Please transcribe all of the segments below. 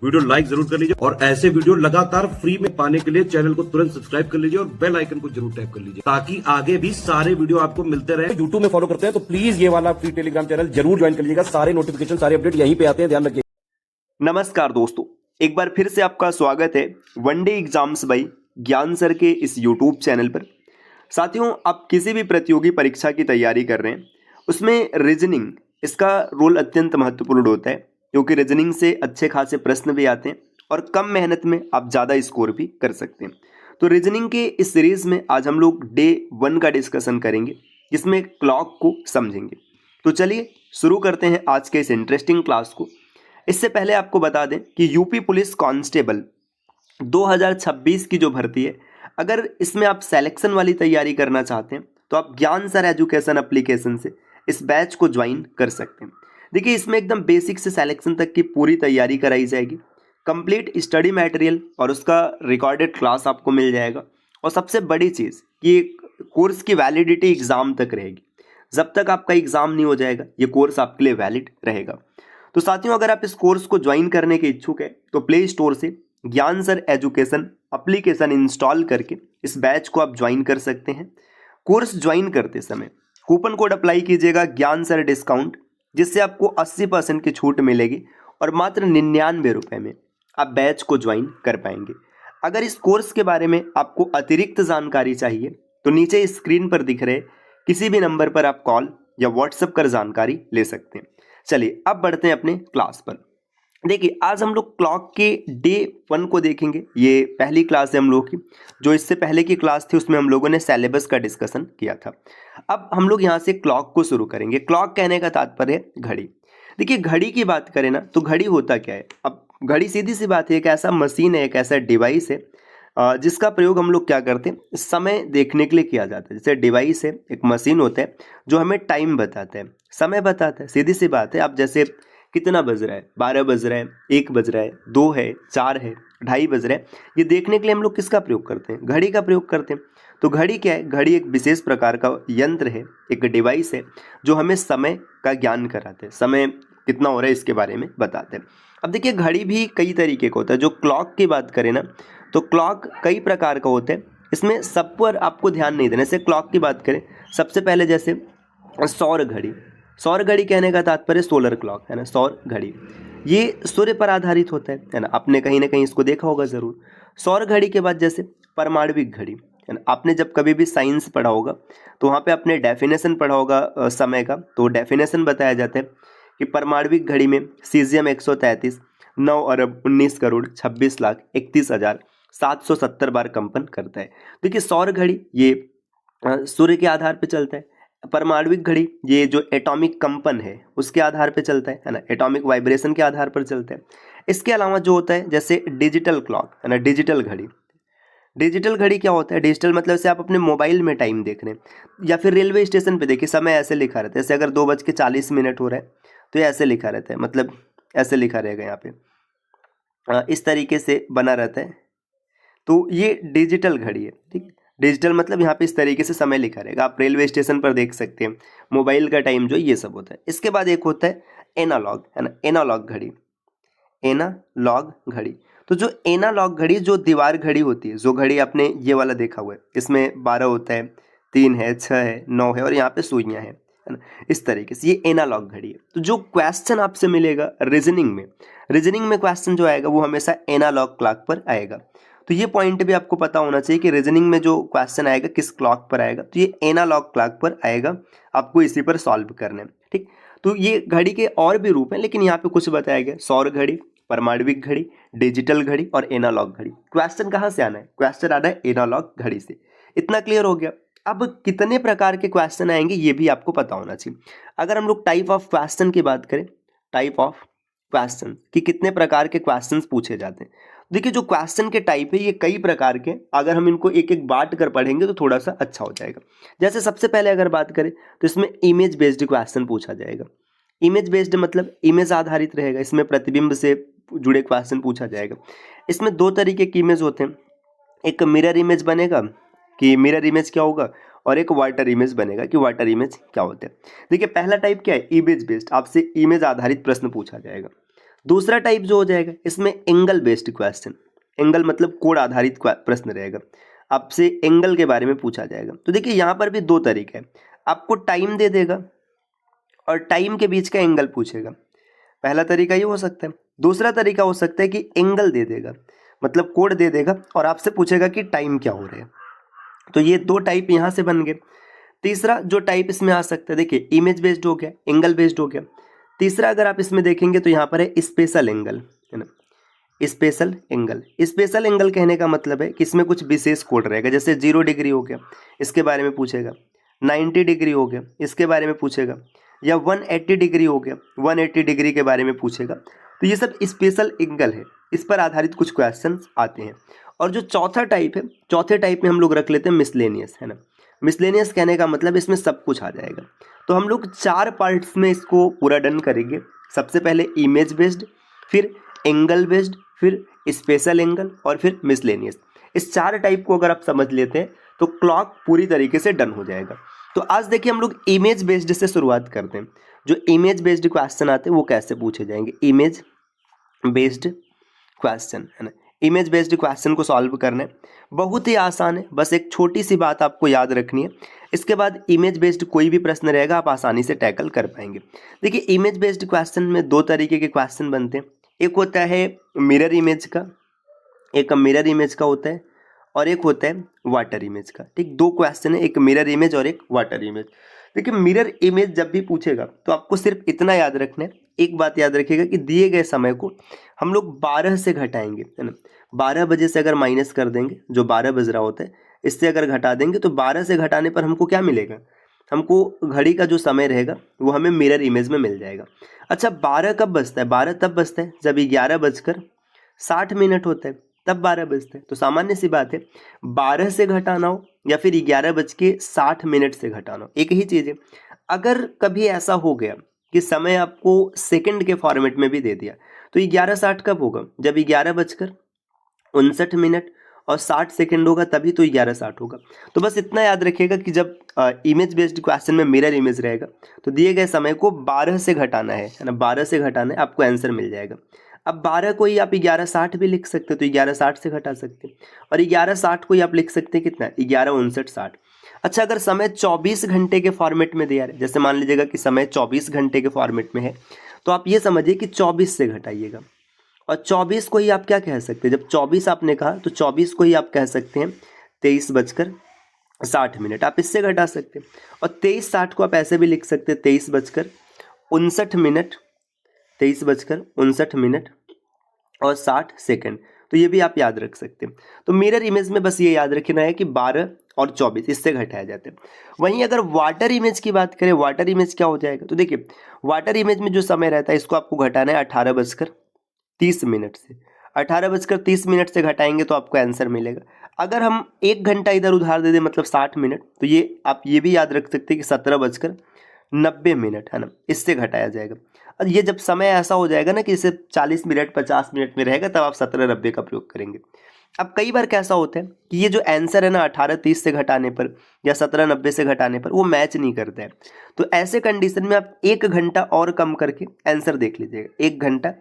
Video like जरूर कर लीजिए और ऐसे वीडियो लगातार फ्री में पाने के लिए चैनल को तुरंत सब्सक्राइब कर लीजिए और बेल आइकन को जरूर टैप कर लीजिए ताकि आगे भी सारे वीडियो आपको मिलते रहे। यूट्यूब में फॉलो करते हैं तो प्लीज ये वाला फ्री टेलीग्राम चैनल जरूर ज्वाइन कर लीजिएगा। सारे नोटिफिकेशन सारे अपडेट यहीं पे आते हैं, ध्यान रखिए। नमस्कार दोस्तों, एक बार फिर से आपका स्वागत है वनडे एग्जाम्स बाई ज्ञान सर के इस यूट्यूब चैनल पर। साथियों, आप किसी भी प्रतियोगी परीक्षा की तैयारी कर रहे हैं, उसमें रीजनिंग इसका रोल अत्यंत महत्वपूर्ण होता है, क्योंकि रीजनिंग से अच्छे खासे प्रश्न भी आते हैं और कम मेहनत में आप ज़्यादा स्कोर भी कर सकते हैं। तो रीजनिंग के इस सीरीज़ में आज हम लोग डे 1 का डिस्कशन करेंगे, जिसमें क्लॉक को समझेंगे। तो चलिए शुरू करते हैं आज के इस इंटरेस्टिंग क्लास को। इससे पहले आपको बता दें कि यूपी पुलिस कांस्टेबल 2026 की जो भर्ती है, अगर इसमें आप सिलेक्शन वाली तैयारी करना चाहते हैं तो आप ज्ञान सर एजुकेशन एप्लीकेशन से इस बैच को ज्वाइन कर सकते हैं। देखिए, इसमें एकदम बेसिक से सिलेक्शन तक की पूरी तैयारी कराई जाएगी। कंप्लीट स्टडी मटेरियल और उसका रिकॉर्डेड क्लास आपको मिल जाएगा। और सबसे बड़ी चीज़ कि कोर्स की वैलिडिटी एग्ज़ाम तक रहेगी। जब तक आपका एग्ज़ाम नहीं हो जाएगा ये कोर्स आपके लिए वैलिड रहेगा। तो साथियों, अगर आप इस कोर्स को ज्वाइन करने के इच्छुक है तो प्ले स्टोर से ज्ञान सर एजुकेशन एप्लीकेशन इंस्टॉल करके इस बैच को आप ज्वाइन कर सकते हैं। कोर्स ज्वाइन करते समय कूपन कोड अप्लाई कीजिएगा ज्ञान सर डिस्काउंट, जिससे आपको 80% की छूट मिलेगी और मात्र 99 रुपये में आप बैच को ज्वाइन कर पाएंगे। अगर इस कोर्स के बारे में आपको अतिरिक्त जानकारी चाहिए तो नीचे स्क्रीन पर दिख रहे किसी भी नंबर पर आप कॉल या व्हाट्सएप कर जानकारी ले सकते हैं। चलिए अब बढ़ते हैं अपने क्लास पर। देखिए, आज हम लोग क्लॉक के डे 1 को देखेंगे। ये पहली क्लास है हम लोग की। जो इससे पहले की क्लास थी उसमें हम लोगों ने सिलेबस का डिस्कशन किया था। अब हम लोग यहाँ से क्लॉक को शुरू करेंगे। क्लॉक कहने का तात्पर्य है घड़ी। देखिए, घड़ी की बात करें ना तो घड़ी होता क्या है। अब घड़ी सीधी सी बात है, एक ऐसा मशीन है, एक ऐसा डिवाइस है जिसका प्रयोग हम लोग क्या करते हैं, समय देखने के लिए किया जाता है। जैसे डिवाइस है, एक मशीन होता है जो हमें टाइम बताता है, समय बताता है। सीधी सी बात है, आप जैसे कितना बज रहा है, 12 बज रहा है, 1 बज रहा है, 2 है, 4 है, 2:30 बज रहा है, ये देखने के लिए हम लोग किसका प्रयोग करते हैं, घड़ी का प्रयोग करते हैं। तो घड़ी क्या है, घड़ी एक विशेष प्रकार का यंत्र है, एक डिवाइस है जो हमें समय का ज्ञान कराते हैं, समय कितना हो रहा है इसके बारे में बताते हैं। अब देखिए, घड़ी भी कई तरीके का होता है। जो क्लॉक की बात करें ना तो क्लॉक कई प्रकार का होता है, इसमें सब पर आपको ध्यान नहीं देना। जैसे क्लॉक की बात करें, सबसे पहले जैसे सौर घड़ी। सौर घड़ी कहने का तात्पर्य सोलर क्लॉक है ना, सौर घड़ी ये सूर्य पर आधारित होता है ना। आपने कहीं ना कहीं इसको देखा होगा ज़रूर। सौर घड़ी के बाद जैसे परमाणविक घड़ी है ना। आपने जब कभी भी साइंस पढ़ा होगा तो वहाँ पे आपने डेफिनेशन पढ़ा होगा समय का, तो डेफिनेशन बताया जाता है कि परमाणविक घड़ी में सीजियम 133 9,19,26,31,31,770 बार कंपन करता है। देखिए, सौर घड़ी ये सूर्य के आधार पर चलता है। परमाणविक घड़ी ये जो एटॉमिक कंपन है उसके आधार पे चलता है ना, एटॉमिक वाइब्रेशन के आधार पर चलता है। इसके अलावा जो होता है जैसे डिजिटल क्लॉक है ना, डिजिटल घड़ी। डिजिटल घड़ी क्या होता है, डिजिटल मतलब से आप अपने मोबाइल में टाइम देख रहे हैं या फिर रेलवे स्टेशन पे देखिए समय ऐसे लिखा रहता है। जैसे अगर 2:40 हो रहा है तो ये ऐसे लिखा रहता है, मतलब ऐसे लिखा रहेगा यहाँ पे, इस तरीके से बना रहता है। तो ये डिजिटल घड़ी है, ठीक। डिजिटल मतलब यहाँ पे इस तरीके से समय लिखा रहेगा, आप रेलवे स्टेशन पर देख सकते हैं। मोबाइल का टाइम जो ये सब होता है। इसके बाद एक होता है एनालॉग है ना, एनालॉग घड़ी। एनालॉग घड़ी, तो जो एनालॉग घड़ी जो दीवार घड़ी होती है, जो घड़ी आपने ये वाला देखा हुआ है, इसमें 12 होता है, 3 है, 6 है, 9 है और यहाँ पे सुइयाँ है ना, इस तरीके से ये एनालॉग घड़ी है। तो जो क्वेश्चन आपसे मिलेगा रीजनिंग में क्वेश्चन जो आएगा वो हमेशा एनालॉग क्लॉक पर आएगा। तो ये पॉइंट भी आपको पता होना चाहिए कि रीजनिंग में जो क्वेश्चन आएगा किस क्लॉक पर आएगा, तो ये एनालॉग क्लॉक पर आएगा। आपको इसी पर सॉल्व करना है, ठीक। तो ये घड़ी के और भी रूप हैं, लेकिन यहाँ पे कुछ बताया गया, सौर घड़ी, परमाणविक घड़ी, डिजिटल घड़ी और एनालॉग घड़ी। क्वेश्चन कहाँ से आना है, क्वेश्चन आना है एनालॉग घड़ी से। इतना क्लियर हो गया। अब कितने प्रकार के क्वेश्चन आएंगे ये भी आपको पता होना चाहिए। अगर हम लोग टाइप ऑफ क्वेश्चन की बात करें, टाइप ऑफ क्वेश्चन कि कितने प्रकार के क्वेश्चंस पूछे जाते हैं। देखिए, जो क्वेश्चन के टाइप है ये कई प्रकार के, अगर हम इनको एक एक बांट कर पढ़ेंगे तो थोड़ा सा अच्छा हो जाएगा। जैसे सबसे पहले अगर बात करें तो इसमें इमेज बेस्ड क्वेश्चन पूछा जाएगा। इमेज बेस्ड मतलब इमेज आधारित रहेगा, इसमें प्रतिबिंब से जुड़े क्वेश्चन पूछा जाएगा। इसमें 2 तरीके की इमेज होते हैं, एक मिरर इमेज बनेगा कि मिरर इमेज क्या होगा, और एक वाटर इमेज बनेगा कि वाटर इमेज क्या होता है। देखिए, पहला टाइप क्या है, इमेज बेस्ड, आपसे इमेज आधारित प्रश्न पूछा जाएगा। दूसरा टाइप जो हो जाएगा इसमें एंगल बेस्ड क्वेश्चन, एंगल मतलब कोण आधारित प्रश्न रहेगा, आपसे एंगल के बारे में पूछा जाएगा। तो देखिए यहाँ पर भी दो तरीके हैं, आपको टाइम दे देगा और टाइम के बीच का एंगल पूछेगा, पहला तरीका ये हो सकता है। दूसरा तरीका हो सकता है कि एंगल दे देगा, मतलब कोण दे देगा और आपसे पूछेगा कि टाइम क्या हो रहा है। तो ये दो टाइप यहाँ से बन गए। तीसरा जो टाइप इसमें आ सकता है, देखिए इमेज बेस्ड हो गया, एंगल बेस्ड हो गया। तीसरा अगर आप इसमें देखेंगे तो यहाँ पर है स्पेशल एंगल, है ना, स्पेशल एंगल। स्पेशल एंगल कहने का मतलब है कि इसमें कुछ विशेष कोण रहेगा, जैसे 0 डिग्री हो गया इसके बारे में पूछेगा, 90 डिग्री हो गया इसके बारे में पूछेगा, या 180 डिग्री हो गया 180 डिग्री के बारे में पूछेगा। तो ये सब स्पेशल एंगल है, इस पर आधारित कुछ क्वेश्चन आते हैं। और जो चौथा टाइप है, चौथे टाइप में हम लोग रख लेते हैं मिसलेनियस, है ना। मिसलेनियस कहने का मतलब इसमें सब कुछ आ जाएगा। तो हम लोग 4 पार्ट्स में इसको पूरा डन करेंगे। सबसे पहले इमेज बेस्ड, फिर एंगल बेस्ड, फिर स्पेशल एंगल और फिर मिसलेनियस। इस 4 टाइप को अगर आप समझ लेते हैं तो क्लॉक पूरी तरीके से डन हो जाएगा। तो आज देखिए हम लोग इमेज बेस्ड से शुरुआत करते हैं। जो इमेज बेस्ड क्वेश्चन आते हैं वो कैसे पूछे जाएंगे, इमेज बेस्ड क्वेश्चन, है ना। इमेज बेस्ड क्वेश्चन को सॉल्व करना है, बहुत ही आसान है, बस एक छोटी सी बात आपको याद रखनी है। इसके बाद इमेज बेस्ड कोई भी प्रश्न रहेगा आप आसानी से टैकल कर पाएंगे। देखिए इमेज बेस्ड क्वेश्चन में 2 तरीके के क्वेश्चन बनते हैं, एक होता है मिरर इमेज का, एक मिरर इमेज का होता है और एक होता है वाटर इमेज का। ठीक, 2 क्वेश्चन है, एक मिरर इमेज और एक वाटर इमेज। देखिए मिरर इमेज जब भी पूछेगा तो आपको सिर्फ इतना याद रखना है, एक बात याद रखिएगा कि दिए गए समय को हम लोग 12 से घटाएंगे, है ना। 12 बजे से अगर माइनस कर देंगे, जो 12 बज रहा होता है इससे अगर घटा देंगे तो 12 से घटाने पर हमको क्या मिलेगा, हमको घड़ी का जो समय रहेगा वो हमें मिरर इमेज में मिल जाएगा। अच्छा 12 कब बजता है, 12 तब बजता है जब 11:60 होता है, तब 12 बजते हैं। तो सामान्य सी बात है, 12 से घटाना हो या फिर 11:60 से घटाना हो, एक ही चीज़ है। अगर कभी ऐसा हो गया कि समय आपको सेकंड के फॉर्मेट में भी दे दिया तो 11:60 कब होगा, जब 11:59 और 60 सेकंड होगा, तभी तो 11:60 होगा। तो बस इतना याद रखिएगा कि जब इमेज बेस्ड क्वेश्चन में मिरर इमेज रहेगा तो दिए गए समय को 12 से घटाना है ना, 12 से घटाना है, आपको आंसर मिल जाएगा। अब 12 को ही आप 11:60 भी लिख सकते हो तो 11:60 से घटा सकते हैं, और 11:60 को ही आप लिख सकते हैं कितना, 11:59:60। अच्छा अगर समय 24 घंटे के फॉर्मेट में दिया है, जैसे मान लीजिएगा कि समय 24 घंटे के फॉर्मेट में है, तो आप ये समझिए कि 24 से घटाइएगा, और 24 को ही आप क्या कह सकते हैं, जब 24 आपने कहा तो 24 को ही आप कह सकते हैं 23:60। आप इससे घटा सकते हैं, और 23:60 को आप ऐसे भी लिख सकते हैं 23:59, 23:59 और 60 सेकंड। तो ये भी आप याद रख सकते हैं। तो मिरर इमेज में बस ये याद रखना है कि 12 और 24 इससे घटाया जाता है। वहीं अगर वाटर इमेज की बात करें, वाटर इमेज क्या हो जाएगा, तो देखिए वाटर इमेज में जो समय रहता है इसको आपको घटाना है 18:30 से। 18:30 से घटाएंगे तो आपको आंसर मिलेगा। अगर हम 1 घंटा इधर उधार दे दें मतलब 60 मिनट, तो ये आप ये भी याद रख सकते हैं कि 17:90, है ना, इससे घटाया जाएगा। और ये जब समय ऐसा हो जाएगा ना कि इसे 40 मिनट 50 मिनट में रहेगा, तब आप 17:90 का प्रयोग करेंगे। अब कई बार कैसा होता है कि ये जो आंसर है ना 18:30 से घटाने पर या 17:90 से घटाने पर वो मैच नहीं करता है। तो ऐसे कंडीशन में आप 1 घंटा और कम करके आंसर देख लीजिएगा, 1 घंटा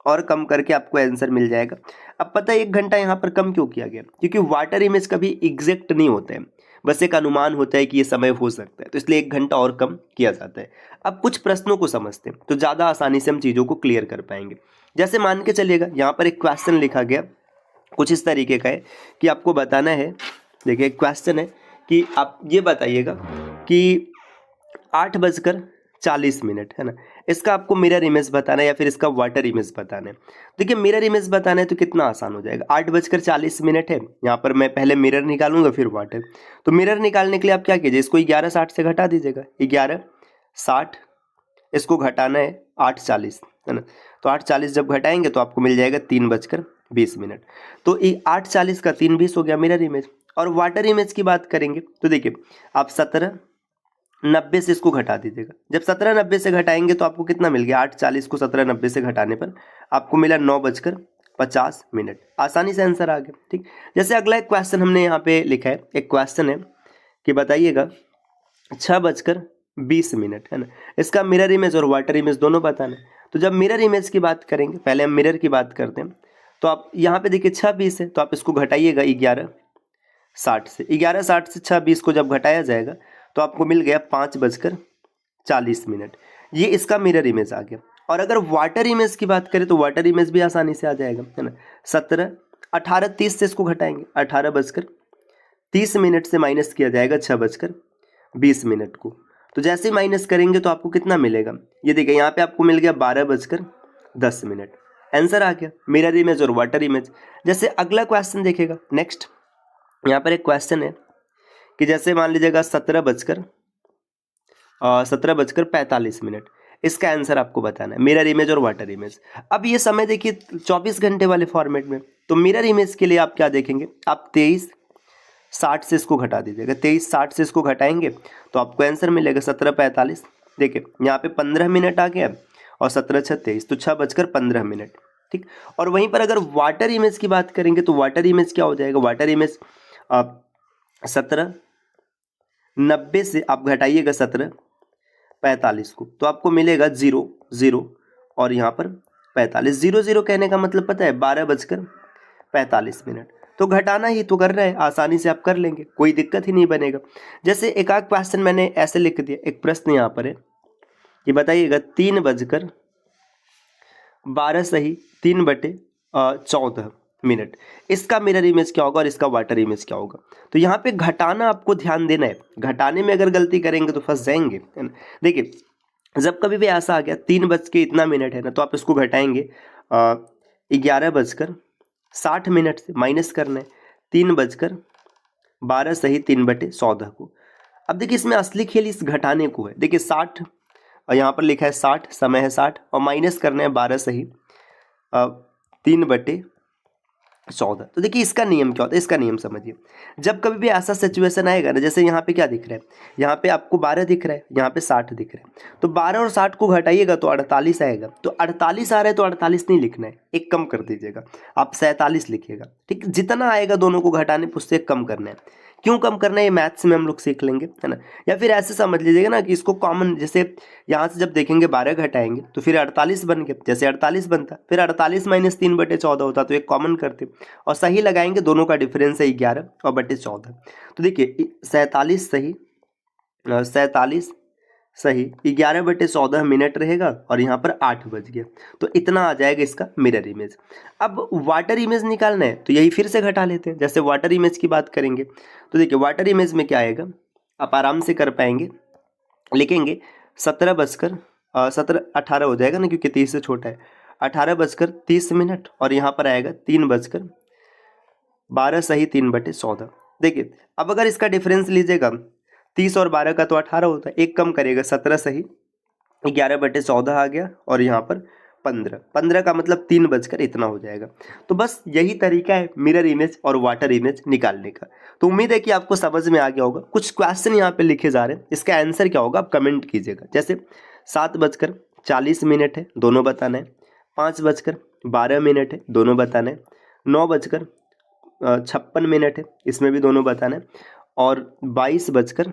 और कम करके आपको आंसर मिल जाएगा। अब पता है 1 घंटा यहाँ पर कम क्यों किया गया, क्योंकि वाटर इमेज कभी एग्जैक्ट नहीं होता है, बस एक अनुमान होता है कि ये समय हो सकता है, तो इसलिए 1 घंटा और कम किया जाता है। अब कुछ प्रश्नों को समझते हैं तो ज़्यादा आसानी से हम चीज़ों को क्लियर कर पाएंगे। जैसे मान के चलिएगा यहाँ पर एक क्वेश्चन लिखा गया, कुछ इस तरीके का है कि आपको बताना है, देखिए क्वेश्चन है कि आप ये बताइएगा कि 8:40, है ना, इसका आपको मिरर इमेज बताना है या फिर इसका वाटर इमेज बताना है। देखिए मिरर इमेज बताना है तो कितना आसान हो जाएगा, 8:40 है, यहाँ पर मैं पहले मिरर निकालूंगा फिर वाटर। तो मिरर निकालने के लिए आप क्या कीजिए, इसको 11:60 से घटा दीजिएगा, 11:60, इसको घटाना है 8:40, है ना। तो 8:40 जब घटाएंगे तो आपको मिल जाएगा 3:20। तो 8:40 का 3:20 हो गया मिरर इमेज। और वाटर इमेज की बात करेंगे तो देखिए आप 17:90 से इसको घटा दीजिएगा। जब 17:90 से घटाएंगे तो आपको कितना मिल गया, 8:40 को 17:90 से घटाने पर आपको मिला 9:50। आसानी से आंसर आ गया। ठीक, जैसे अगला एक क्वेश्चन हमने यहाँ पे लिखा है, एक क्वेश्चन है कि बताइएगा 6:20, है ना, इसका मिरर इमेज और वाटर इमेज दोनों बताना है। तो जब मिरर इमेज की बात करेंगे, पहले हम मिरर की बात करते हैं, तो आप यहाँ पे देखिए 6:20 है, तो आप इसको घटाइएगा 11:60 से। 11:60 से 6:20 को जब घटाया जाएगा तो आपको मिल गया 5:40। ये इसका मिरर इमेज आ गया। और अगर वाटर इमेज की बात करें तो वाटर इमेज भी आसानी से आ जाएगा, है ना। 18:30 से इसको घटाएंगे, 18:30 से माइनस किया जाएगा 6:20 को। तो जैसे ही माइनस करेंगे तो आपको कितना मिलेगा, ये देखिए यहाँ पे आपको मिल गया 12:10। आंसर आ गया, मिरर इमेज और वाटर इमेज। जैसे अगला क्वेश्चन देखेगा, नेक्स्ट यहाँ पर एक क्वेश्चन है कि जैसे मान लीजिएगा 17:45। इसका आंसर आपको बताना है, मिरर इमेज और वाटर इमेज। अब ये समय देखिए 24 घंटे वाले फॉर्मेट में, तो मिरर इमेज के लिए आप क्या देखेंगे, आप 23:60 से इसको घटा दीजिएगा। 23:60 से इसको घटाएंगे तो आपको आंसर मिलेगा 17:45। देखिए यहाँ पे 15 मिनट आ गया और 17:36, तो 6:15। ठीक। और वहीं पर अगर वाटर इमेज की बात करेंगे तो वाटर इमेज क्या हो जाएगा, वाटर इमेज 17:90 से आप घटाइएगा 17:45 को, तो आपको मिलेगा 0:0 और यहाँ पर 45। 0:0 कहने का मतलब पता है 12:45। तो घटाना ही तो कर रहा है, आसानी से आप कर लेंगे, कोई दिक्कत ही नहीं बनेगा। जैसे एक आध क्वेश्चन मैंने ऐसे लिख दिया, एक प्रश्न यहाँ पर है कि बताइएगा 3:12 सही 3/14। इसका मिरर इमेज क्या होगा और इसका वाटर इमेज क्या होगा। तो यहाँ पे घटाना आपको ध्यान देना है, घटाने में अगर गलती करेंगे तो फंस जाएंगे, है ना। देखिए जब कभी भी ऐसा आ गया 3:00 है ना, तो आप इसको घटाएंगे 11:60 से, माइनस करना है 3:12 सही 3/14 को। अब देखिए इसमें असली खेल इस घटाने को है। देखिए 60 और यहाँ पर लिखा है 60, समय है 60 और माइनस करना है 12 सही 3/14। तो देखिए इसका नियम क्या होता है, इसका नियम समझिए। जब कभी भी ऐसा सिचुएशन आएगा ना, जैसे यहाँ पे क्या दिख रहा है, यहाँ पे आपको 12 दिख रहा है, यहाँ पे 60 दिख रहा है, तो 12 और 60 को घटाइएगा तो 48 आएगा। तो 48 आ रहा है तो 48 नहीं लिखना है, एक कम कर दीजिएगा, आप 47 लिखिएगा। ठीक, जितना आएगा दोनों को घटाने पर उससे एक कम करना है। क्यों कम करना है ये मैथ्स में हम लोग सीख लेंगे, है ना। या फिर ऐसे समझ लीजिएगा ना कि इसको कॉमन, जैसे यहाँ से जब देखेंगे 12 घटाएंगे तो फिर 48 बन गया, जैसे 48 बनता फिर 48 - 3/14 होता, तो एक कॉमन करते और सही लगाएंगे, दोनों का डिफरेंस है 11 और 14। तो देखिए 47 सही 11/14 मिनट रहेगा और यहाँ पर 8 बज गया, तो इतना आ जाएगा इसका मिरर इमेज। अब वाटर इमेज निकालना है तो यही फिर से घटा लेते हैं। जैसे वाटर इमेज की बात करेंगे तो देखिए वाटर इमेज में क्या आएगा, आप आराम से कर पाएंगे, लिखेंगे 18 हो जाएगा ना, क्योंकि 30 से छोटा है, 18:30 और यहाँ पर आएगा 3:12 सही 3/14। देखिए अब अगर इसका डिफरेंस लीजिएगा 30 और 12 का तो 18 होता है, एक कम करेगा 17 सही 11/14 आ गया और यहाँ पर 15 का मतलब 3 बजकर इतना हो जाएगा। तो बस यही तरीका है मिरर इमेज और वाटर इमेज निकालने का। तो उम्मीद है कि आपको समझ में आ गया होगा। कुछ क्वेश्चन यहाँ पे लिखे जा रहे हैं, इसका आंसर क्या होगा आप कमेंट कीजिएगा। जैसे 7:40 है, दोनों बताना है। 5:12 है, दोनों बताना है। 9:56 है, इसमें भी दोनों बताना है। और 22:15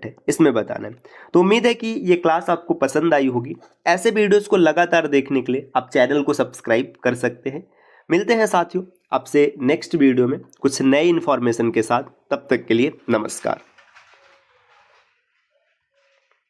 है, इसमें बताना है। तो उम्मीद है कि ये क्लास आपको पसंद आई होगी। ऐसे वीडियोस को लगातार देखने के लिए आप चैनल को सब्सक्राइब कर सकते हैं। मिलते हैं साथियों आपसे नेक्स्ट वीडियो में कुछ नए इन्फॉर्मेशन के साथ, तब तक के लिए नमस्कार।